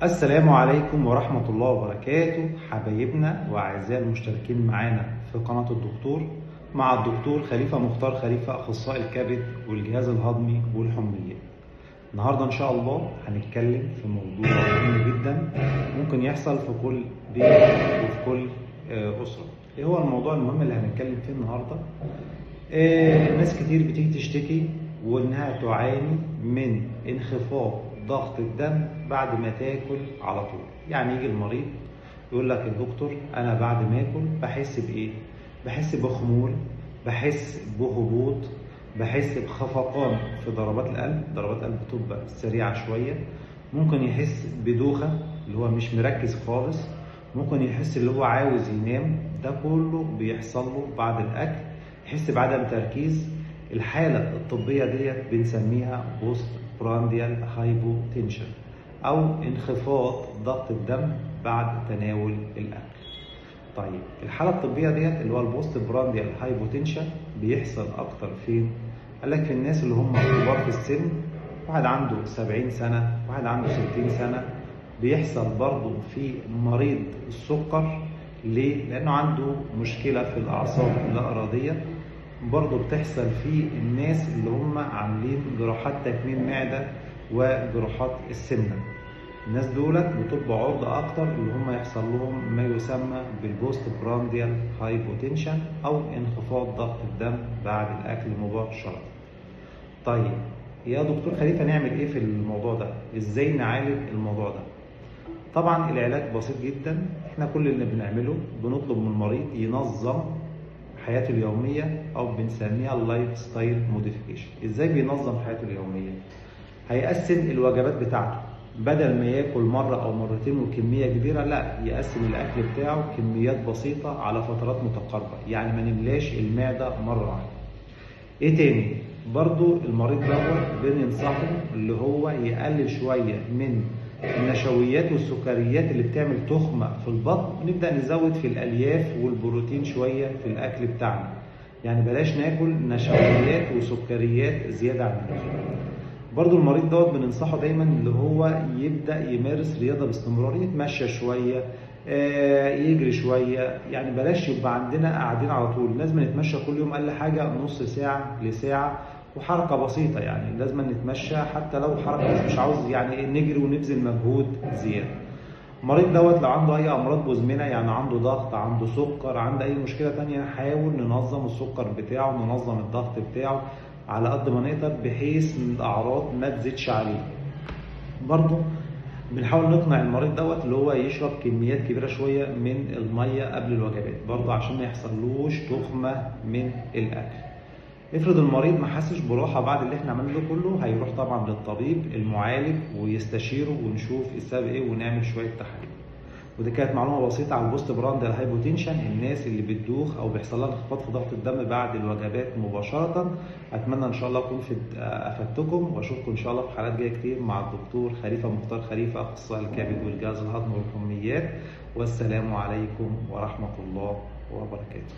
السلام عليكم ورحمة الله وبركاته حبايبنا وأعزائي المشتركين معانا في قناة الدكتور مع الدكتور خليفة مختار خليفة أخصائي الكبد والجهاز الهضمي والحميات. النهاردة إن شاء الله هنتكلم في موضوع مهم جدا ممكن يحصل في كل بيت وفي كل أسرة. إيه هو الموضوع المهم اللي هنتكلم فيه النهاردة؟ ناس كتير بتيجي تشتكي وإنها تعاني من انخفاض ضغط الدم بعد ما تاكل على طول. يعني يجي المريض يقول لك يا دكتور أنا بعد ما آكل بحس بإيه؟ بحس بخمول، بحس بهبوط، بحس بخفقان في ضربات القلب. ضربات القلب بتبقى سريعة شوية. ممكن يحس بدوخة اللي هو مش مركز خالص. ممكن يحس اللي هو عاوز ينام. ده كله بيحصل له بعد الأكل. يحس بعدم تركيز. الحالة الطبية ديت بنسميها بوست برانديال هايبوتنشن أو انخفاض ضغط الدم بعد تناول الأكل. طيب الحالة الطبية ديت اللي هو البوست برانديال هايبوتنشن بيحصل أكتر فين؟ قال لك في الناس اللي هم كبار في السن، واحد عنده 70 سنة، واحد عنده 60 سنة. بيحصل برضه في مريض السكر. ليه؟ لأنه عنده مشكلة في الأعصاب اللا إرادية. برضه بتحصل في الناس اللي هم عاملين جراحات تكميم معدة وجراحات السمنة. الناس دولت بتبقى عرضة أكتر اللي هم يحصل لهم ما يسمى بالبوست برانديال هايبوتنشن أو انخفاض ضغط الدم بعد الأكل مباشرة. طيب يا دكتور خليفة نعمل إيه في الموضوع ده؟ إزاي نعالج الموضوع ده؟ طبعا العلاج بسيط جدا. احنا كل اللي بنعمله بنطلب من المريض ينظم حياته اليومية أو بنسميها اللايف ستايل موديفيكيشن. إزاي بينظم حياته اليومية؟ هيقسم الوجبات بتاعته. بدل ما ياكل مرة أو مرتين وكمية كبيرة، لا، يقسم الأكل بتاعه كميات بسيطة على فترات متقاربة، يعني ما نملاش المعدة مرة واحدة. إيه تاني؟ برضو المريض دوت بننصحه اللي هو يقلل شوية من النشويات والسكريات اللي بتعمل تخمة في البطن، ونبدأ نزود في الألياف والبروتين شوية في الأكل بتاعنا. يعني بلاش ناكل نشويات وسكريات زيادة عن اللزوم. برضو المريض دوت بننصحه دايما اللي هو يبدأ يمارس رياضة باستمرار، يتمشى شوية، يجري شوية. يعني بلاش يبقى عندنا قاعدين على طول. لازم نتمشى كل يوم أقل حاجة نص ساعة لساعة، وحركة بسيطة. يعني لازم نتمشى حتى لو حركة، بس مش عاوز يعني نجري ونبذل مجهود زيادة. المريض دوت لو عنده أي أمراض مزمنة، يعني عنده ضغط، عنده سكر، عنده أي مشكلة تانية، نحاول ننظم السكر بتاعه، ننظم الضغط بتاعه على قد ما نقدر بحيث ان الاعراض ما تزيدش عليه. برضه بنحاول نقنع المريض دوت اللي هو يشرب كميات كبيره شويه من الميه قبل الوجبات، برضه عشان ما يحصلوش تخمه من الاكل. افرض المريض ما حسش براحه بعد اللي احنا عملناه ده كله، هيروح طبعا للطبيب المعالج ويستشيره ونشوف السبب ايه ونعمل شويه تحاليل. ودي كانت معلومه بسيطه عن البوست براندال هايبوتنشن، الناس اللي بتدوخ او بيحصل لها انخفاض في ضغط الدم بعد الوجبات مباشره. اتمنى ان شاء الله اكون افدتكم، واشوفكم ان شاء الله في حلقات جايه كتير مع الدكتور خليفه مختار خليفه اخصائي الكبد والجهاز الهضمي والحميات. والسلام عليكم ورحمه الله وبركاته.